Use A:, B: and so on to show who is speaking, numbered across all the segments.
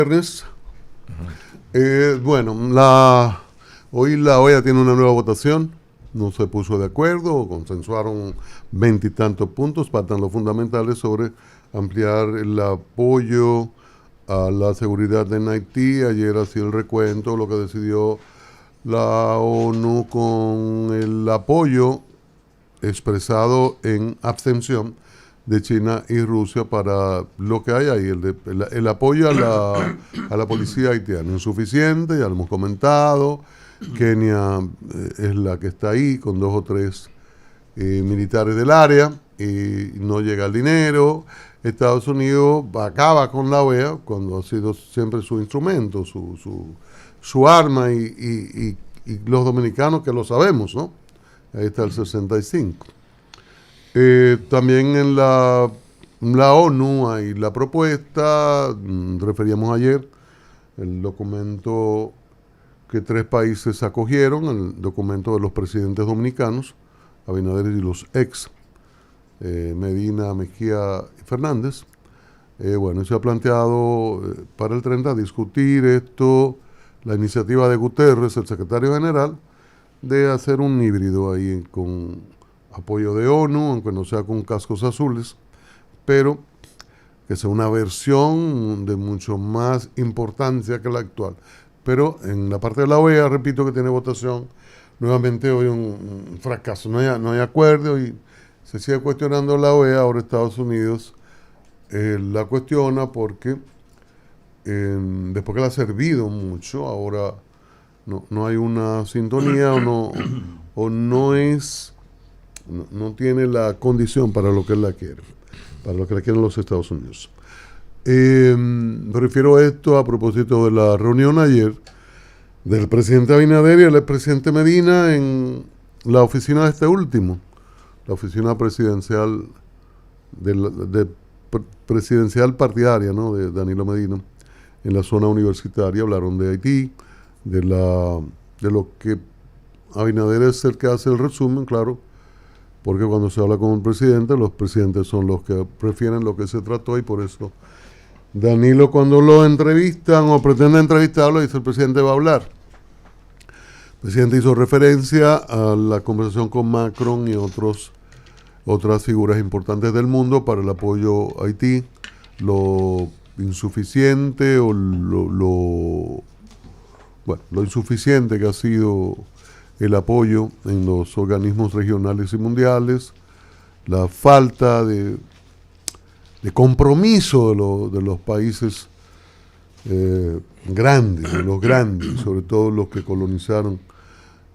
A: Viernes. Bueno, hoy la OEA tiene una nueva votación. No se puso de acuerdo, consensuaron 20 y tantos puntos, faltan los fundamentales sobre ampliar el apoyo a la seguridad en Haití. Ayer hacía el recuento, lo que decidió la ONU con el apoyo expresado en abstención de China y Rusia para lo que hay ahí, el apoyo a la policía haitiana. Insuficiente, ya lo hemos comentado. Kenia es la que está ahí con 2 o 3 militares del área y no llega el dinero. Estados Unidos acaba con la OEA cuando ha sido siempre su instrumento, su arma y los dominicanos que lo sabemos, ¿no? Ahí está el 65. También en la ONU hay la propuesta, referíamos ayer, el documento que 3 países acogieron, el documento de los presidentes dominicanos, Abinader y los ex, Medina, Mejía y Fernández. Bueno, se ha planteado para el 30 discutir esto, la iniciativa de Guterres, el secretario general, de hacer un híbrido ahí con apoyo de ONU, aunque no sea con cascos azules, pero que sea una versión de mucho más importancia que la actual. Pero en la parte de la OEA, repito que tiene votación, nuevamente hoy un fracaso, no hay acuerdo y se sigue cuestionando la OEA. Ahora Estados Unidos la cuestiona porque después que la ha servido mucho, ahora no hay una sintonía o no tiene la condición para lo que él la quiere, para lo que la quieren los Estados Unidos. Me refiero a esto a propósito de la reunión ayer del presidente Abinader y el expresidente Medina en la oficina de este último, la oficina presidencial presidencial partidaria, ¿no?, de Danilo Medina, en la zona universitaria. Hablaron de Haití, de lo que Abinader es el que hace el resumen, claro, porque cuando se habla con un presidente, los presidentes son los que prefieren lo que se trató y por eso Danilo, cuando lo entrevistan o pretende entrevistarlo, dice el presidente va a hablar. El presidente hizo referencia a la conversación con Macron y otras figuras importantes del mundo para el apoyo a Haití, lo insuficiente o lo insuficiente que ha sido el apoyo en los organismos regionales y mundiales, la falta de compromiso de los países grandes, de los grandes, sobre todo los que colonizaron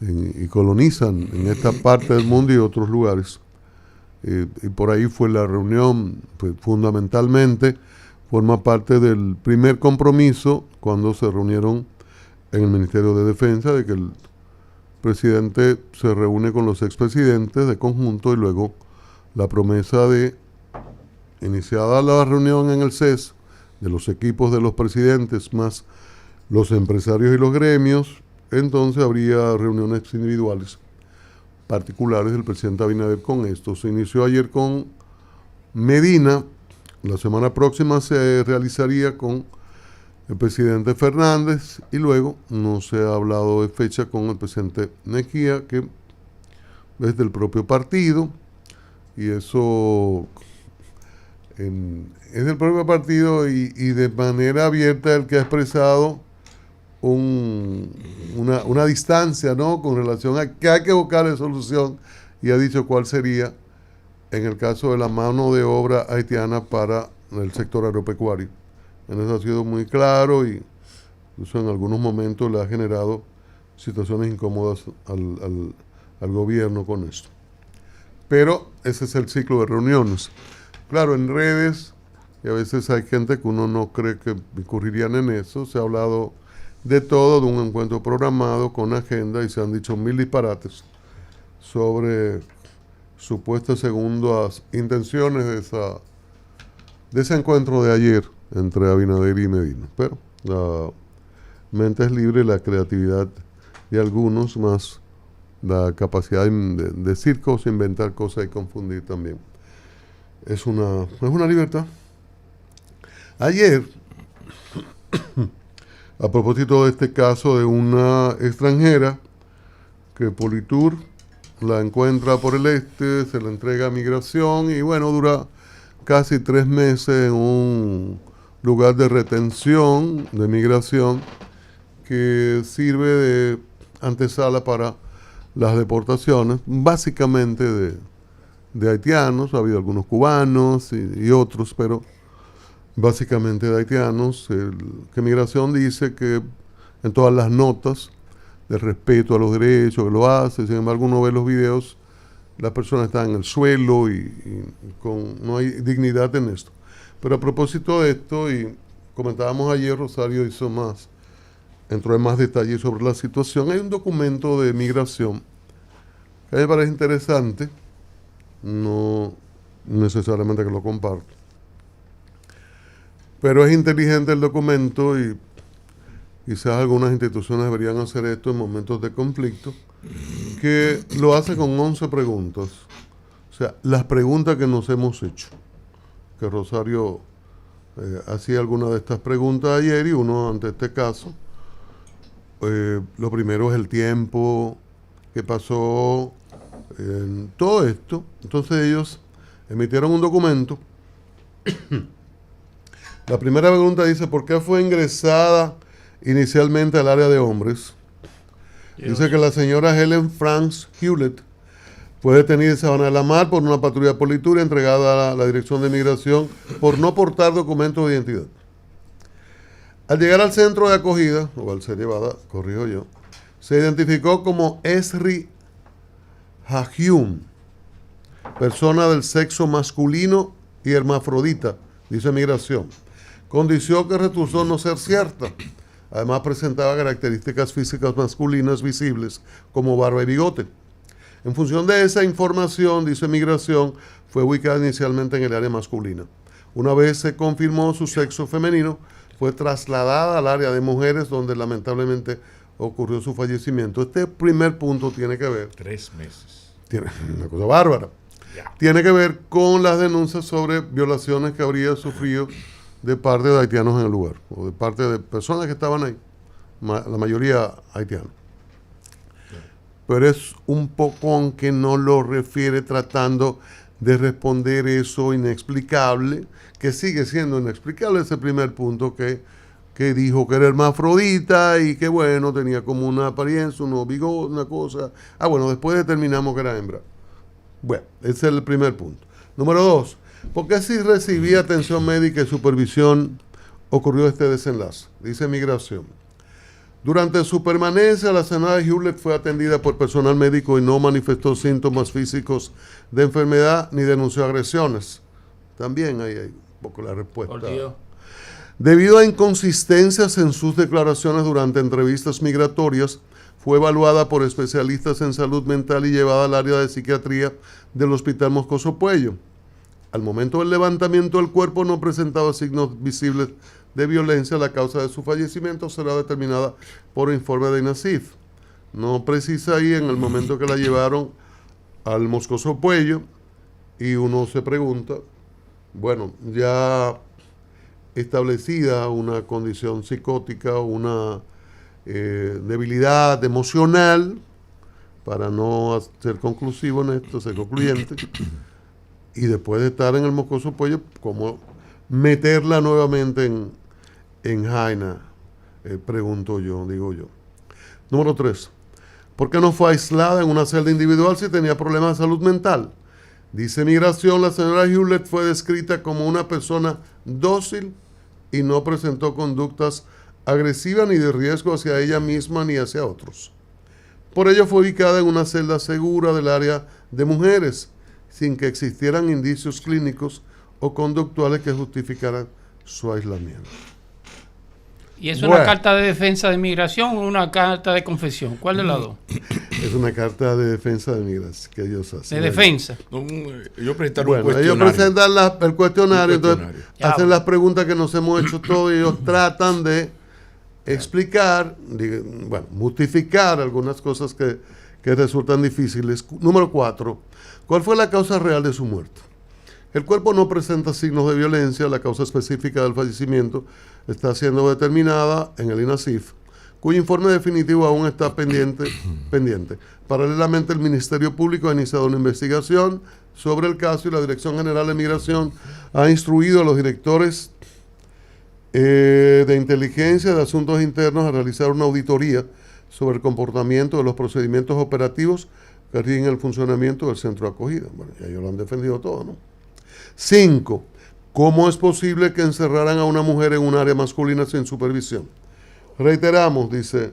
A: y colonizan en esta parte del mundo y otros lugares. Y por ahí fue la reunión, pues, fundamentalmente forma parte del primer compromiso cuando se reunieron en el Ministerio de Defensa, de que el presidente se reúne con los expresidentes de conjunto y luego la promesa de, iniciada la reunión en el CES, de los equipos de los presidentes más los empresarios y los gremios, entonces habría reuniones individuales particulares del presidente Abinader con esto. Se inició ayer con Medina, la semana próxima se realizaría con el presidente Fernández y luego no se ha hablado de fecha con el presidente Mejía, que es del propio partido, y eso es del propio partido y de manera abierta el que ha expresado una distancia, ¿no?, con relación a que hay que buscarle solución, y ha dicho cuál sería en el caso de la mano de obra haitiana para el sector agropecuario. En eso ha sido muy claro y incluso en algunos momentos le ha generado situaciones incómodas al gobierno con esto. Pero ese es el ciclo de reuniones. Claro, en redes, y a veces hay gente que uno no cree que incurrirían en eso, se ha hablado de todo, de un encuentro programado con agenda y se han dicho 1000 disparates sobre supuestas segundas intenciones de ese encuentro de ayer entre Abinader y Medina. Pero la mente es libre, la creatividad de algunos, más la capacidad de decir cosas, inventar cosas y confundir también. Es una libertad. Ayer a propósito de este caso de una extranjera que Politur la encuentra por el este, se la entrega a migración y bueno, dura casi 3 meses en un lugar de retención de migración que sirve de antesala para las deportaciones, básicamente de haitianos. Ha habido algunos cubanos y otros, pero básicamente de haitianos. Que Migración dice que en todas las notas de respeto a los derechos que lo hace, sin embargo uno ve los videos, las personas están en el suelo y no hay dignidad en esto. Pero a propósito de esto, y comentábamos ayer, Rosario entró en más detalles sobre la situación. Hay un documento de migración que a mí me parece interesante, no necesariamente que lo comparto, pero es inteligente el documento y quizás algunas instituciones deberían hacer esto en momentos de conflicto, que lo hace con 11 preguntas. O sea, las preguntas que nos hemos hecho. Que Rosario hacía algunas de estas preguntas ayer y uno ante este caso. Lo primero es el tiempo que pasó en todo esto. Entonces ellos emitieron un documento. La primera pregunta dice, ¿por qué fue ingresada inicialmente al área de hombres? Dice que la señora Helen Franks Hewlett fue detenida en Sabana de la Mar por una patrulla de Politur y entregada a la Dirección de Migración por no portar documentos de identidad. Al llegar al centro de acogida, o al ser llevada, corrijo yo, se identificó como Esri Hahyum, persona del sexo masculino y hermafrodita, dice Migración, condición que resultó no ser cierta. Además presentaba características físicas masculinas visibles como barba y bigote. En función de esa información, dice Migración, fue ubicada inicialmente en el área masculina. Una vez se confirmó su sexo femenino, fue trasladada al área de mujeres, donde lamentablemente ocurrió su fallecimiento. Este primer punto tiene que ver...
B: 3 meses.
A: Tiene una cosa bárbara.
B: Ya.
A: Tiene que ver con las denuncias sobre violaciones que habría sufrido de parte de haitianos en el lugar, o de parte de personas que estaban ahí, la mayoría haitianos. Pero es un poco, aunque no lo refiere, tratando de responder eso inexplicable, que sigue siendo inexplicable ese primer punto que dijo que era hermafrodita y que bueno, tenía como una apariencia, unos bigotes, una cosa. Bueno, después determinamos que era hembra. Bueno, ese es el primer punto. Número 2, ¿por qué si recibía atención médica y supervisión ocurrió este desenlace? Dice Migración. Durante su permanencia, la señora Hewlett fue atendida por personal médico y no manifestó síntomas físicos de enfermedad ni denunció agresiones. También ahí hay un poco la respuesta.
C: Por Dios.
A: Debido a inconsistencias en sus declaraciones durante entrevistas migratorias, fue evaluada por especialistas en salud mental y llevada al área de psiquiatría del Hospital Moscoso Puello. Al momento del levantamiento del cuerpo no presentaba signos visibles de violencia. La causa de su fallecimiento será determinada por informe de INASIF. No precisa ahí en el momento que la llevaron al Moscoso Puello y uno se pregunta, bueno, ya establecida una condición psicótica, una debilidad emocional, para no ser conclusivo en esto, ser concluyente, y después de estar en el Moscoso Puello, como meterla nuevamente en Jaina, pregunto yo, digo yo. Número 3, ¿por qué no fue aislada en una celda individual si tenía problemas de salud mental? Dice Migración, la señora Hewlett fue descrita como una persona dócil y no presentó conductas agresivas ni de riesgo hacia ella misma ni hacia otros. Por ello fue ubicada en una celda segura del área de mujeres, sin que existieran indicios clínicos o conductuales que justificaran su aislamiento.
C: ¿Y es una carta de defensa de migración o una carta de confesión? ¿Cuál de las dos?
A: Es una carta de defensa de migración que ellos hacen.
C: ¿De defensa?
B: Ellos presentaron
A: Bueno,
B: un cuestionario.
A: ellos presentan el cuestionario, entonces hacen las preguntas que nos hemos hecho todos y ellos tratan de explicar, bueno, justificar algunas cosas que resultan difíciles. Número 4, ¿cuál fue la causa real de su muerte? El cuerpo no presenta signos de violencia. La causa específica del fallecimiento está siendo determinada en el INASIF, cuyo informe definitivo aún está pendiente. Paralelamente, el Ministerio Público ha iniciado una investigación sobre el caso y la Dirección General de Migración ha instruido a los directores de inteligencia de asuntos internos a realizar una auditoría sobre el comportamiento de los procedimientos operativos que rigen el funcionamiento del centro de acogida. Bueno, ya ellos lo han defendido todo, ¿no? 5. ¿Cómo es posible que encerraran a una mujer en un área masculina sin supervisión? Reiteramos, dice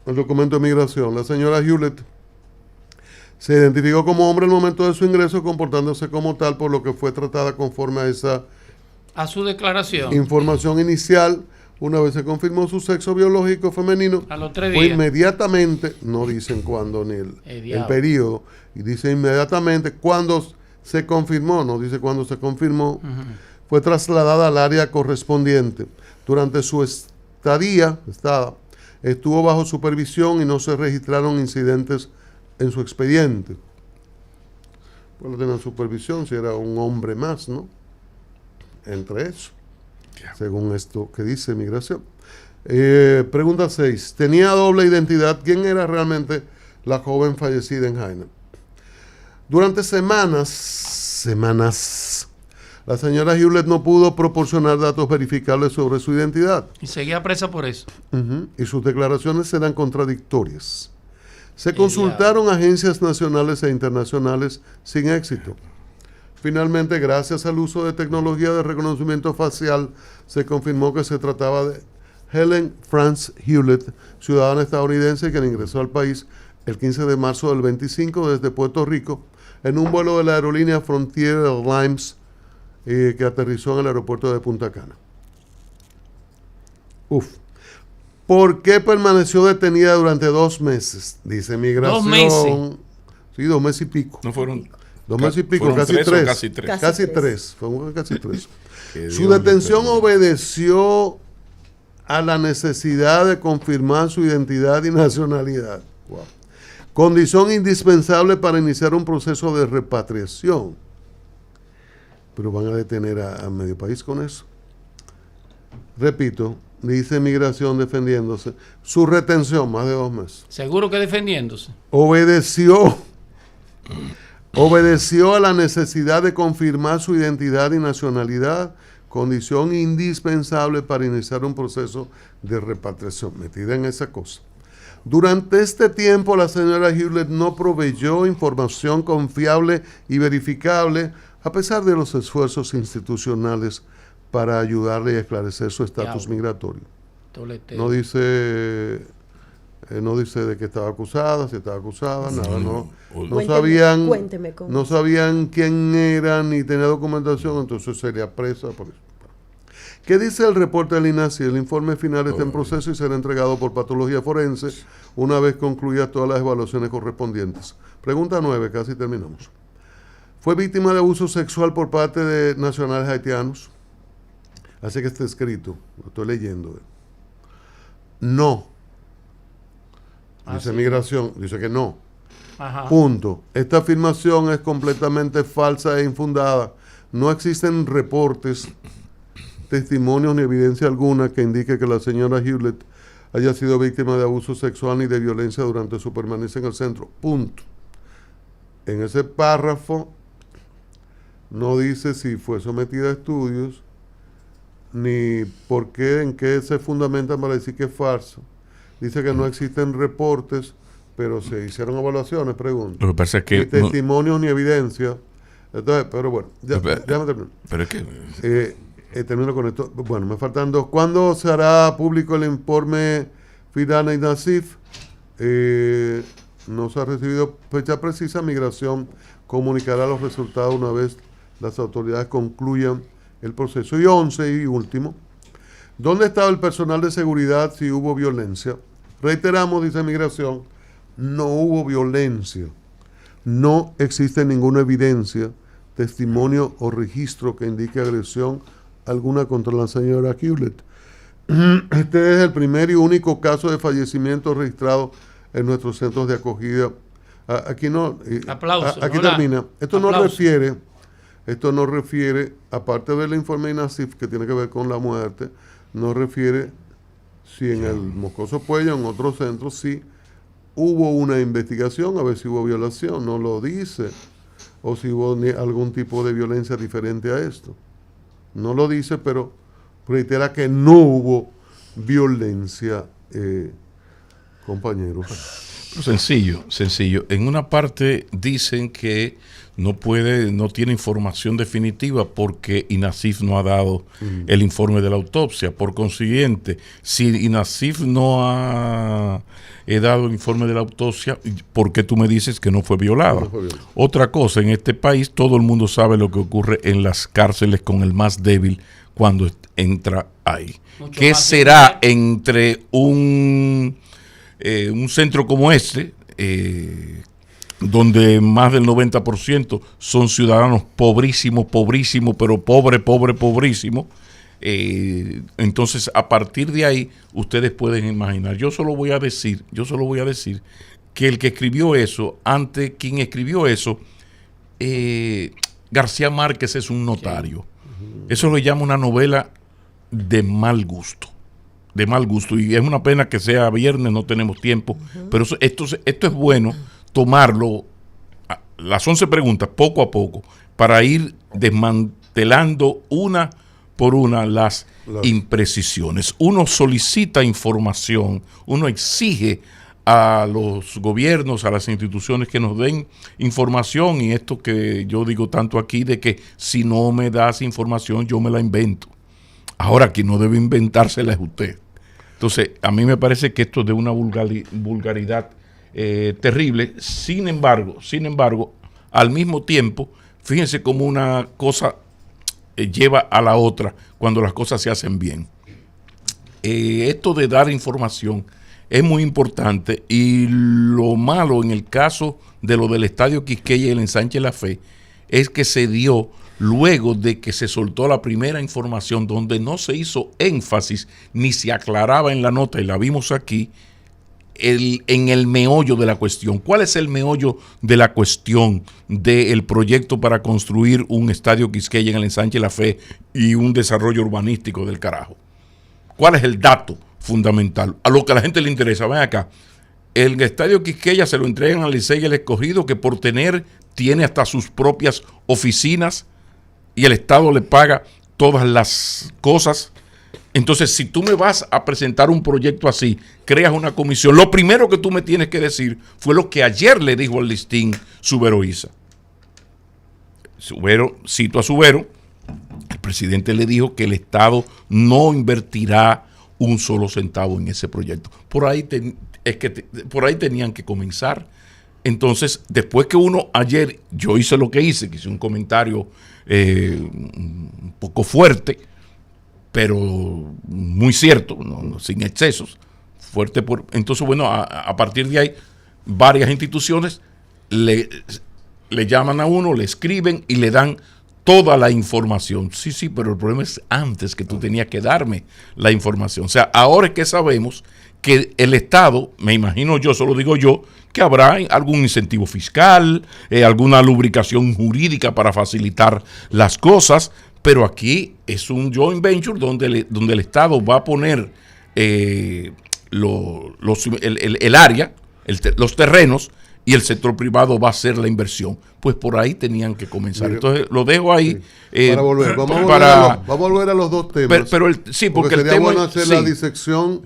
A: el documento de migración, la señora Hewlett se identificó como hombre al momento de su ingreso, comportándose como tal, por lo que fue tratada conforme a
C: su declaración.
A: Información inicial. Una vez se confirmó su sexo biológico femenino,
C: a los 3
A: fue
C: días.
A: Inmediatamente, no dicen cuándo ni el periodo, y dice inmediatamente cuando se confirmó, no dice cuándo se confirmó, fue trasladada al área correspondiente. Durante su estadía, estuvo bajo supervisión y no se registraron incidentes en su expediente. Bueno, tener supervisión si era un hombre más, ¿no? Entre eso, según esto que dice migración. Pregunta 6. ¿Tenía doble identidad? ¿Quién era realmente la joven fallecida en Haina? Durante semanas, la señora Hewlett no pudo proporcionar datos verificables sobre su identidad.
C: Y seguía presa por eso.
A: Y sus declaraciones eran contradictorias. Se consultaron agencias nacionales e internacionales sin éxito. Finalmente, gracias al uso de tecnología de reconocimiento facial, se confirmó que se trataba de Helen France Hewlett, ciudadana estadounidense que ingresó al país el 15 de marzo del 25 desde Puerto Rico en un vuelo de la aerolínea Frontier Airlines que aterrizó en el aeropuerto de Punta Cana. ¿Por qué permaneció detenida durante 2 meses? Dice migración.
C: 2 meses.
A: Sí, 2 meses y pico.
B: No fueron
A: 2 meses y pico, casi 3.
B: Casi 3.
A: Casi 3. Fue casi 3. Su detención obedeció a la necesidad de confirmar su identidad y nacionalidad. Wow. Condición indispensable para iniciar un proceso de repatriación. Pero van a detener a medio país con eso. Repito, dice migración defendiéndose. Su retención, más de 2 meses.
C: Seguro que defendiéndose.
A: Obedeció a la necesidad de confirmar su identidad y nacionalidad, condición indispensable para iniciar un proceso de repatriación. Metida en esa cosa. Durante este tiempo, la señora Hewlett no proveyó información confiable y verificable, a pesar de los esfuerzos institucionales para ayudarle a esclarecer su estatus migratorio. No dice de qué estaba acusada, si estaba acusada, nada, no sabían quién era ni tenía documentación, entonces sería presa por eso. ¿Qué dice el reporte del INASI? El informe final está en proceso y será entregado por patología forense una vez concluidas todas las evaluaciones correspondientes. Pregunta 9, casi terminamos. ¿Fue víctima de abuso sexual por parte de nacionales haitianos? Así que está escrito, lo estoy leyendo. No. Dice migración, dice que no.
C: Ajá.
A: Punto. Esta afirmación es completamente falsa e infundada. No existen reportes, testimonios ni evidencia alguna que indique que la señora Hewlett haya sido víctima de abuso sexual ni de violencia durante su permanencia en el centro. Punto. En ese párrafo no dice si fue sometida a estudios, ni por qué, en qué se fundamenta para decir que es falso. Dice que no existen reportes, pero se hicieron evaluaciones, pregunto.
B: Lo que pasa es que...
A: Ni testimonios ni evidencia. Entonces, pero bueno, ya me termino.
B: Pero es que...
A: termino con esto. Bueno, me faltan 2. ¿Cuándo se hará público el informe final de INASIF? No se ha recibido fecha precisa. Migración comunicará los resultados una vez las autoridades concluyan el proceso. Y 11 y último, ¿dónde estaba el personal de seguridad si hubo violencia? Reiteramos, dice migración, no hubo violencia. No existe ninguna evidencia, testimonio o registro que indique agresión alguna contra la señora Hewlett. Este es el primer y único caso de fallecimiento registrado en nuestros centros de acogida. Aquí no.
C: Aplausos.
A: Aquí termina. Esto no refiere Esto no refiere, aparte del informe de INASIF que tiene que ver con la muerte, no refiere si en el Moscoso Puello, en otros centros, sí hubo una investigación a ver si hubo violación, no lo dice, o si hubo algún tipo de violencia diferente a esto. No lo dice, pero reitera que no hubo violencia, compañeros.
B: Sencillo. En una parte dicen que no tiene información definitiva porque INASIF no ha dado el informe de la autopsia. Por consiguiente, si INASIF no ha dado el informe de la autopsia, ¿por qué tú me dices que no fue violada? No fue violada. Otra cosa, en este país todo el mundo sabe lo que ocurre en las cárceles con el más débil cuando entra ahí. ¿Qué será entre un centro como este, donde más del 90% son ciudadanos pobrísimos, pero pobrísimos? Entonces, a partir de ahí, ustedes pueden imaginar. Yo solo voy a decir que el que escribió eso, quien escribió eso, García Márquez es un notario. Eso lo llama una novela de mal gusto. Y es una pena que sea viernes, no tenemos tiempo, pero esto es bueno tomarlo, las 11 preguntas poco a poco, para ir desmantelando una por una las imprecisiones. Uno solicita información, uno exige a los gobiernos, a las instituciones que nos den información, y esto que yo digo tanto aquí, de que si no me das información yo me la invento. Ahora, quien no debe inventársela es usted. Entonces, a mí me parece que esto es de una vulgaridad terrible. Sin embargo, al mismo tiempo, fíjense cómo una cosa lleva a la otra cuando las cosas se hacen bien. Esto de dar información es muy importante, y lo malo en el caso de lo del Estadio Quisqueya y el Ensanche La Fe es que se dio luego de que se soltó la primera información, donde no se hizo énfasis ni se aclaraba en la nota, y la vimos aquí, en el meollo de la cuestión. ¿Cuál es el meollo de la cuestión del proyecto para construir un Estadio Quisqueya en el Ensanche La Fe y un desarrollo urbanístico del carajo? ¿Cuál es el dato fundamental? A lo que a la gente le interesa. Ven acá, el Estadio Quisqueya se lo entregan al Licey y el Escogido, que por tiene hasta sus propias oficinas, y el Estado le paga todas las cosas. Entonces, si tú me vas a presentar un proyecto así, creas una comisión, lo primero que tú me tienes que decir fue lo que ayer le dijo al listín Subero Isa. Cito a Subero, el presidente le dijo que el Estado no invertirá un solo centavo en ese proyecto. Por ahí tenían que comenzar. Entonces, después que ayer yo hice lo que hice un comentario un poco fuerte, pero muy cierto, sin excesos, fuerte. Entonces, bueno, a partir de ahí, varias instituciones le llaman a uno, le escriben y le dan toda la información. Sí, pero el problema es antes, que tú tenías que darme la información. O sea, ahora es que sabemos que el Estado, me imagino yo, solo digo yo, que habrá algún incentivo fiscal, alguna lubricación jurídica para facilitar las cosas, pero aquí es un joint venture donde el Estado va a poner el área, los terrenos, y el sector privado va a hacer la inversión. Pues por ahí tenían que comenzar. Entonces lo dejo ahí.
A: Para volver. Vamos a volver a los dos temas.
B: Porque
A: sería bueno hacer la disección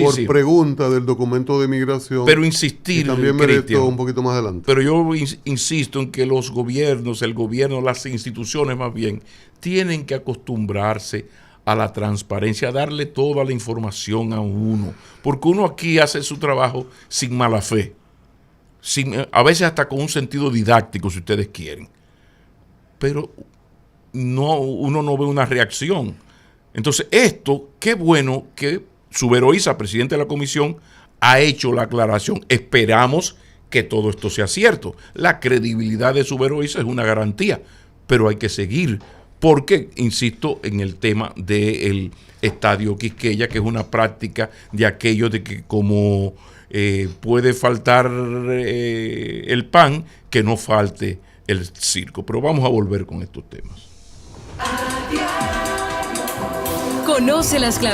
A: por pregunta del documento de migración.
B: Pero insistir,
A: y también ver esto un poquito más adelante.
B: Pero yo insisto en que los gobiernos, el gobierno, las instituciones más bien, tienen que acostumbrarse a la transparencia, a darle toda la información a uno. Porque uno aquí hace su trabajo sin mala fe. A veces hasta con un sentido didáctico, si ustedes quieren, pero uno no ve una reacción. Entonces qué bueno que Subero Isa, presidente de la comisión, ha hecho la aclaración. Esperamos que todo esto sea cierto. La credibilidad de Subero Isa es una garantía, pero hay que seguir, porque insisto en el tema del Estadio Quisqueya, que es una práctica de aquello de que como puede faltar el pan, que no falte el circo. Pero vamos a volver con estos temas.
D: Conoce las claves.